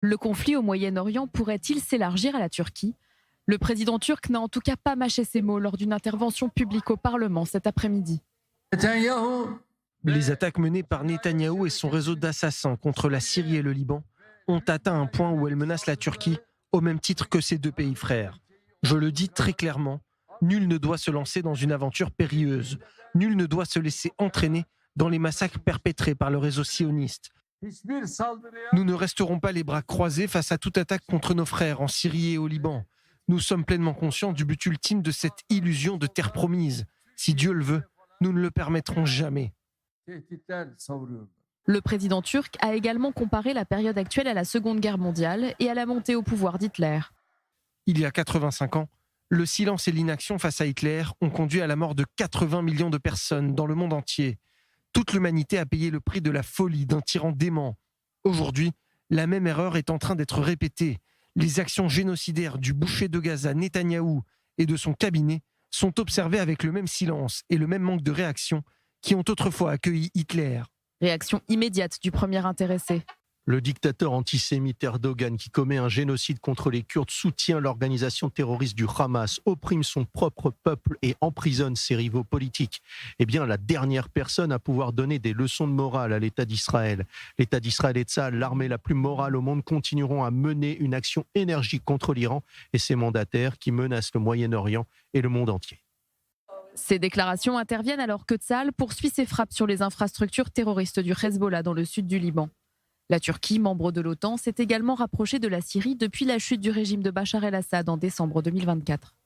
Le conflit au Moyen-Orient pourrait-il s'élargir à la Turquie? Le président turc n'a en tout cas pas mâché ses mots lors d'une intervention publique au Parlement cet après-midi. Les attaques menées par Netanyahou et son réseau d'assassins contre la Syrie et le Liban ont atteint un point où elles menacent la Turquie au même titre que ses deux pays frères. Je le dis très clairement, nul ne doit se lancer dans une aventure périlleuse. Nul ne doit se laisser entraîner dans les massacres perpétrés par le réseau sioniste. Nous ne resterons pas les bras croisés face à toute attaque contre nos frères en Syrie et au Liban. Nous sommes pleinement conscients du but ultime de cette illusion de terre promise. Si Dieu le veut, nous ne le permettrons jamais. Le président turc a également comparé la période actuelle à la Seconde Guerre mondiale et à la montée au pouvoir d'Hitler. Il y a 85 ans, le silence et l'inaction face à Hitler ont conduit à la mort de 80 millions de personnes dans le monde entier. Toute l'humanité a payé le prix de la folie d'un tyran dément. Aujourd'hui, la même erreur est en train d'être répétée. Les actions génocidaires du boucher de Gaza, Netanyahou, et de son cabinet sont observées avec le même silence et le même manque de réaction qui ont autrefois accueilli Hitler. Réaction immédiate du premier intéressé. Le dictateur antisémite Erdogan, qui commet un génocide contre les Kurdes, soutient l'organisation terroriste du Hamas, opprime son propre peuple et emprisonne ses rivaux politiques. Eh bien, la dernière personne à pouvoir donner des leçons de morale à l'État d'Israël. L'État d'Israël et Tsahal, l'armée la plus morale au monde, continueront à mener une action énergique contre l'Iran et ses mandataires qui menacent le Moyen-Orient et le monde entier. Ces déclarations interviennent alors que Tsahal poursuit ses frappes sur les infrastructures terroristes du Hezbollah dans le sud du Liban. La Turquie, membre de l'OTAN, s'est également rapprochée de la Syrie depuis la chute du régime de Bachar el-Assad en décembre 2024.